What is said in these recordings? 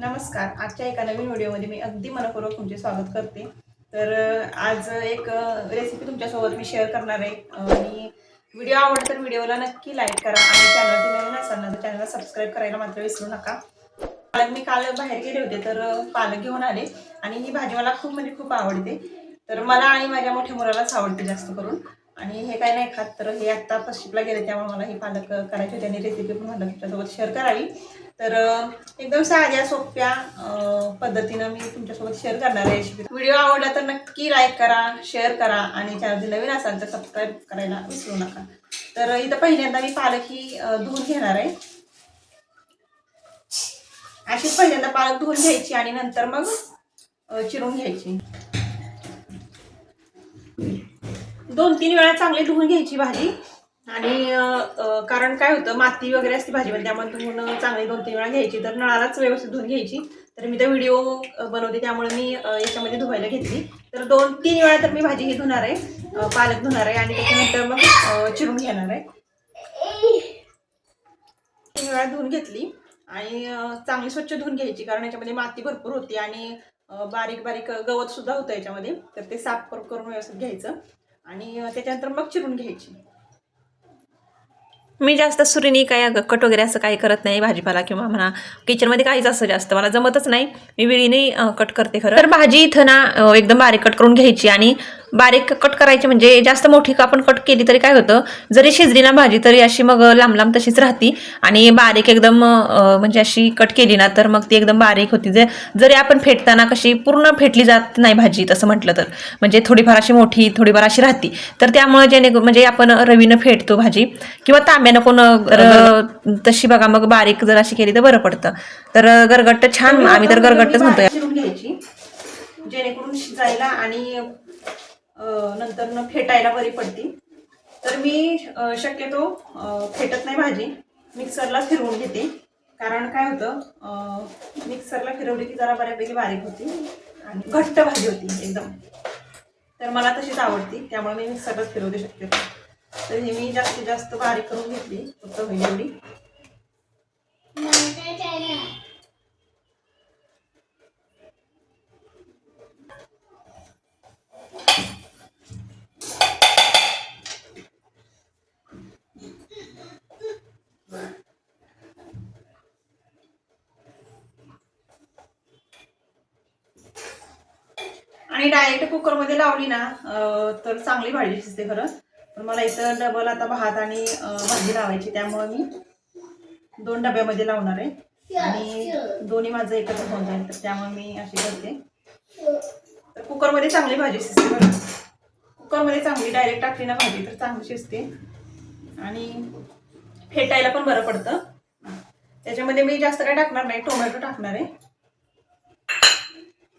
नमस्कार. आजच्या एका नवीन व्हिडिओमध्ये मी अगदी मनपूर्वक तुमचे स्वागत करते. तर आज एक रेसिपी तुमच्यासोबत मी शेअर करणार आहे आणि व्हिडिओ आवडला तर व्हिडिओला नक्की लाईक करा आणि चॅनलवरती नवीन असाल तर चॅनलला सबस्क्राईब करायला मात्र विसरू नका. पालक मी काल बाहेर गेले होते तर पालक घेऊन आले आणि ही भाजी मला खूप म्हणजे खूप आवडते. तर मला आणि माझ्या मोठ्या मुलालाच आवडते जास्त करून. आणि हे काय नाही खात तर हे आत्ता फर्स्टला गेले त्यामुळे मला ही पालक करायची होती आणि रेसिपी पण म्हटलं तुमच्यासोबत शेअर करावी. तर एकदम साध्या सोप्या पद्धतीनं मी तुमच्यासोबत शेअर करणार आहे रेसिपी. व्हिडिओ आवडला तर नक्की लाईक करा, शेअर करा आणि चॅनल नवीन असाल तर सबस्क्राईब करायला विसरू नका. तर इथं पहिल्यांदा मी पालक ही धुवून घेणार आहे. अशीच पहिल्यांदा पालक धुवून घ्यायची आणि नंतर मग चिरून घ्यायची. 2-3 वेळा चांगली धुवून घ्यायची भाजी. आणि कारण काय होतं माती वगैरे असते भाजीमध्ये त्यामुळे धुवून चांगली 2-3 वेळा घ्यायची. तर नळालाच व्यवस्थित धुवून घ्यायची. तर मी तर व्हिडिओ बनवते त्यामुळे मी याच्यामध्ये धुवायला घेतली. तर 2-3 वेळा तर मी भाजी ही धुणार आहे, पालक धुणार आहे आणि त्याच्यानंतर मग चिरून घेणार आहे. 3 वेळा धुवून घेतली आणि चांगली स्वच्छ धुवून घ्यायची कारण याच्यामध्ये माती भरपूर होती आणि बारीक बारीक गवत सुद्धा होतं याच्यामध्ये. तर ते साफ करून व्यवस्थित घ्यायचं आणि त्याच्यानंतर मग चिरून घ्यायची. मी जास्त सुरीने काय कट वगैरे असं काही करत नाही भाजीपाला किंवा म्हणा किचनमध्ये काहीच असं जास्त मला जमतच नाही. मी विळीने कट करते खरं. तर भाजी इथं ना एकदम बारीक कट करून घ्यायची आणि बारीक कट करायची म्हणजे जास्त मोठी का आपण कट केली तरी काय होतं जरी शिजली ना भाजी तरी अशी मग लांब लांब तशीच राहती आणि बारीक एकदम म्हणजे अशी कट केली ना तर मग ती एकदम बारीक होती. जरी आपण फेटताना कशी पूर्ण फेटली जात नाही भाजी तसं म्हटलं तर म्हणजे थोडीफार अशी मोठी थोडीफार अशी राहती. तर त्यामुळे जेणे म्हणजे आपण रवीनं फेटतो भाजी किंवा तांब्यानं कोण तशी बघा मग बारीक जर अशी केली तर बरं पडतं. तर गरगट्ट छान आम्ही तर गरगट्टच म्हणतोय. चिरून घ्यायची जेणेकरून शिजायला आणि नंतर फेटायला बरी पडती. तर मी शक्यतो फेटत नाही भाजी, मिक्सरला फिरवून घेते. कारण काय होतं मिक्सरला फिरवली की जरा बऱ्यापैकी बारीक होती आणि घट्ट भाजी होती एकदम. तर मला तशीच आवडती त्यामुळे मी मिक्सरलाच फिरवते शक्यतो. तर ही मी जास्तीत जास्त बारीक करून घेतली फक्त होईल एवढी. आणि डायरेक्ट कुकरमध्ये लावली ना तर चांगली भाजी शिजते खरं. पण मला इथं डबल आता भात आणि भाजी लावायची त्यामुळे मी 2 डब्यामध्ये लावणार आहे आणि दोन्ही माझं एकत्र होऊन जाईल. तर त्यामुळे मी अशी करते. तर कुकरमध्ये चांगली भाजी शिजते बरं. कुकरमध्ये चांगली डायरेक्ट टाकली ना भाजी तर चांगली शिजते आणि फेटायला पण बरं पडतं. त्याच्यामध्ये मी जास्त काय टाकणार नाही, टोमॅटो टाकणार आहे.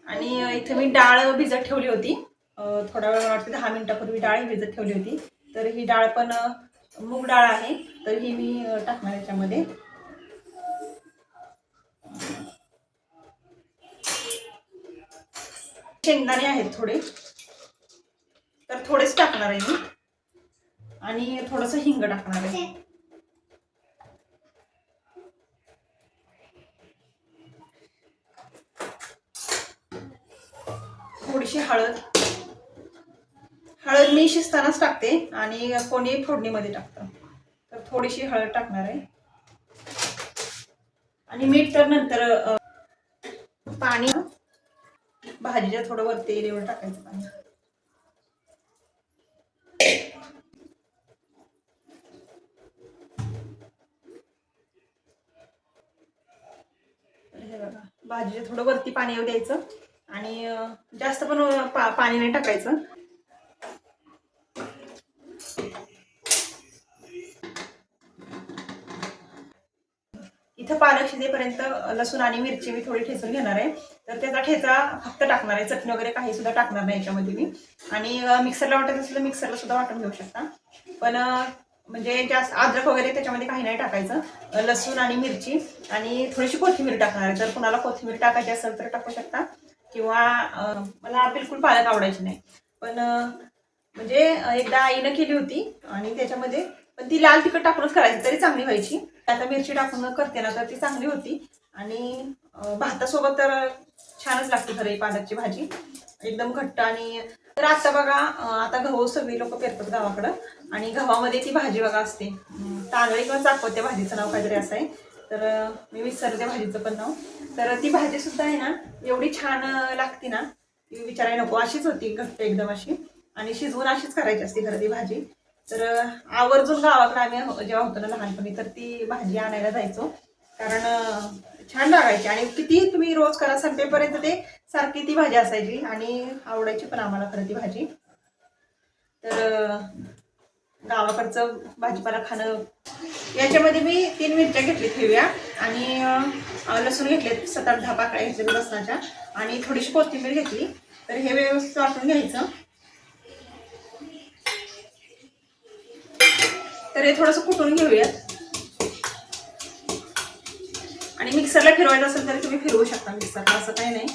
आणि इथे मी डाळ भिजत ठेवली होती थोडा वेळ, वाटते 10 मिनिटापूर्वी डाळ भिजत ठेवली होती. तर ही डाळ पण मूग डाळ आहे तर ही मी टाकणार याच्यामध्ये. शेंगदाणे आहेत थोडे तर थोडेच टाकणार आहे मी आणि थोडंसं हिंग टाकणार आहे. थोडीशी हळद मी शिजतानाच टाकते आणि कोणी फोडणीमध्ये टाकतं. तर थोडीशी हळद टाकणार आहे आणि मीठ तर नंतर. पाणी भाजीच्या थोडं वरती येईल एवढं टाकायचं पाणी. हे बघा भाजीच्या थोडं वरती पाणी येऊ द्यायचं आणि जास्त पण पाणी नाही टाकायचं. इथं पालक शिजेपर्यंत लसूण आणि मिरची मी थोडी ठेचून घेणार आहे. तर त्याचा ठेचा फक्त टाकणार आहे, चटणी वगैरे काही सुद्धा टाकणार नाही याच्यामध्ये मी. आणि मिक्सरला वाटायचं असेल तर मिक्सरला सुद्धा वाटून घेऊ शकता. पण म्हणजे जास्त अद्रक वगैरे त्याच्यामध्ये काही नाही टाकायचं. लसूण आणि मिरची आणि थोडीशी कोथिंबीर टाकणार आहे. जर कुणाला कोथिंबीर टाकायची असेल तर टाकू शकता किंवा मला बिलकुल पालक आवडायची नाही. पण म्हणजे एकदा आईनं केली होती आणि त्याच्यामध्ये पण ती लाल तिखट टाकूनच करायची तरी चांगली व्हायची. आता मिरची टाकून करते ना तर ती चांगली होती आणि भातासोबत तर छानच लागते खरं ही पालकची भाजी, एकदम घट्ट. आणि तर आता बघा आता गहू सगळी लोक पेरतात गावाकडं, आणि गव्हामध्ये ती भाजी बघा असते तांदळी किंवा चाकवत, त्या भाजीचं नाव काहीतरी असं आहे. तर मी विसरले त्या भाजीचं पण नाव. तर ती भाजी सुद्धा आहे ना एवढी छान लागते ना, ती विचारायला नको, अशीच होती घट्ट एकदम अशी, आणि शिजवून अशीच करायची असते खरं ती भाजी. तर आवर्जून गावाकडे आम्ही जेव्हा होतो ना लहानपणी तर ती भाजी आणायला जायचो, कारण छान लागायची. आणि किती तुम्ही रोज करा संपेपर्यंत ते सारखी ती भाजी असायची, आणि आवडायची पण आम्हाला खरं ती भाजी. तर गावाकडचं भाजीपाला खाणं. याच्यामध्ये मी 3 मिरच्या घेतली हिरव्या, आणि लसूण घेतले 7-8-10 पाकळ्या घेतल्या लसणाच्या, आणि थोडीशी कोथिंबीर घेतली. तर हे व्यवस्थित वाटून घ्यायचं. तर हे थोडंसं कुटून घेऊयात, आणि मिक्सरला फिरवायचं असेल तरी तुम्ही फिरवू शकता मिक्सरला, असं काही नाही.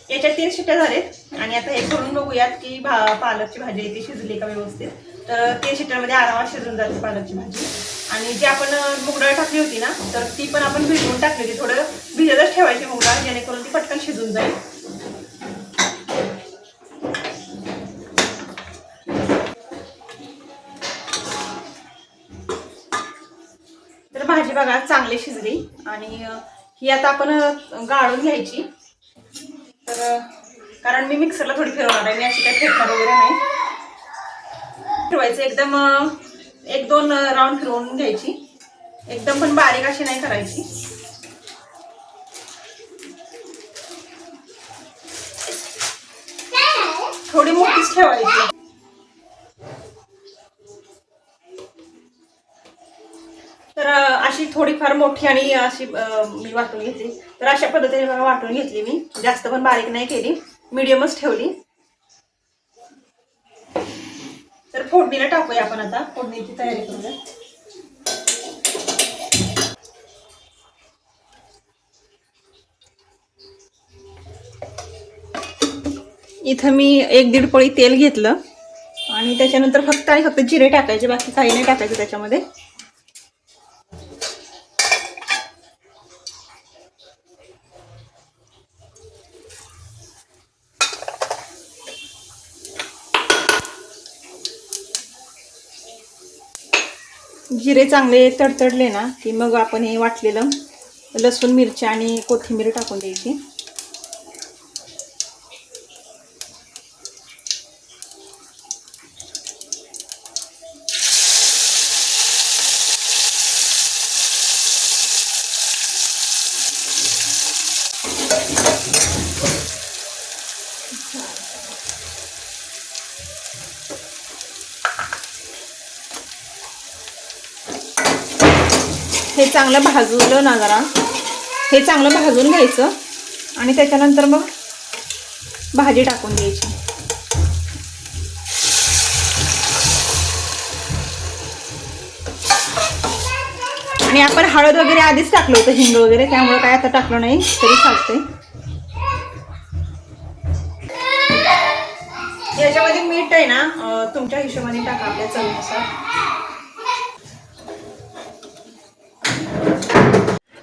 याच्या 3 शिट्ट्या झालेत, आणि आता हे करून बघूयात की पालकची भाजी ती शिजली का व्यवस्थित. तर 3 शिट्ट्यामध्ये आरामात शिजून जाते पालकची भाजी. आणि जी आपण मूग डाळ टाकली होती ना, तर ती पण आपण भिजवून टाकली होती, थोडं भिजतच ठेवायची मूग डाळ, जेणेकरून ती पटकन शिजून जाईल. तर भाजी बघा चांगली शिजली, आणि ही आता आपण गाळून घ्यायची. तर कारण मी मिक्सरला थोडी फिरवणार आहे, मी अशी काही फेकणार वगैरे नाही. फिरवायचं एकदम 1-2 राऊंड फिरवून घ्यायची, एकदम पण बारीक अशी नाही करायची. थोडी मोठीच ठेवायची. तर अशी थोडीफार मोठी आणि अशी मी वाटून घेतली. तर अशा पद्धतीने मला वाटून घेतली मी, जास्त पण बारीक नाही केली, मीडियमच ठेवली. तर फोडणीला टाकूया आपण आता, फोडणीची तयारी करूया. इथं मी 1-1.5 पळी तेल घेतलं, आणि त्याच्यानंतर फक्त जिरे टाकायचे, बाकी काही नाही टाकायचं त्याच्यामध्ये. जिरे चांगले तडतडले ना की मग आपण हे वाटलेलं लसूण, मिरच्या आणि कोथिंबीर टाकून द्यायची. हे चांगलं भाजवलं ना जरा, हे चांगलं भाजून घ्यायचं, आणि त्याच्यानंतर मग भाजी टाकून द्यायची. आणि आपण हळद वगैरे आधीच टाकलं होतं, हिंग वगैरे, त्यामुळे काय आता टाकलं नाही तरी चालतंय. याच्यामध्ये मीठ आहे ना तुमच्या हिशोबाने टाका, आपल्या चवीनुसार.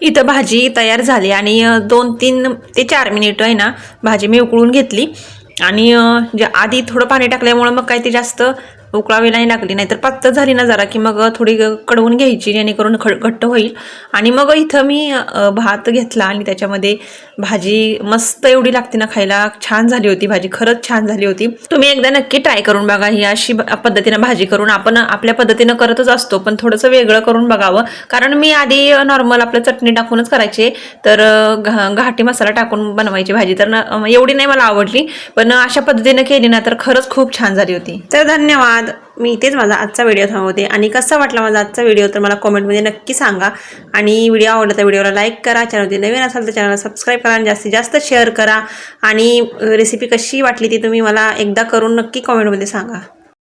इथं भाजी तयार झाली, आणि 2-3 ते 4 मिनिटं आहे ना भाजी मी उकळून घेतली. आणि आधी थोडं पाणी टाकल्यामुळं मग काही ते जास्त उकळावी नाही लागली, नाहीतर पातळ झाली ना जरा की मग थोडी कडवून घ्यायची, जेणेकरून घट्ट होईल. आणि मग इथं मी भात घेतला, आणि त्याच्यामध्ये भाजी मस्त एवढी लागते ना खायला, छान झाली होती भाजी, खरंच छान झाली होती. तुम्ही एकदा नक्की ट्राय करून बघा, ही अशी पद्धतीनं भाजी करून. आपण आपल्या पद्धतीनं करतच असतो, पण थोडंसं वेगळं करून बघावं. कारण मी आधी नॉर्मल आपलं चटणी टाकूनच करायचे, तर घाटी मसाला टाकून बनवायची भाजी, तर एवढी नाही मला आवडली. पण अशा पद्धतीनं केली ना तर खरंच खूप छान झाली होती. तर धन्यवाद. मी इथेच माझा आजचा व्हिडिओ थांबवते, आणि कसा वाटला माझा आजचा व्हिडिओ तर मला कॉमेंटमध्ये नक्की सांगा. आणि व्हिडिओ आवडला तर व्हिडिओला लाईक करा, चॅनलमध्ये नवीन असाल तर चॅनलला सबस्क्राईब करा, आणि जास्तीत जास्त शेअर करा. आणि रेसिपी कशी वाटली ती तुम्ही मला एकदा करून नक्की कॉमेंटमध्ये सांगा.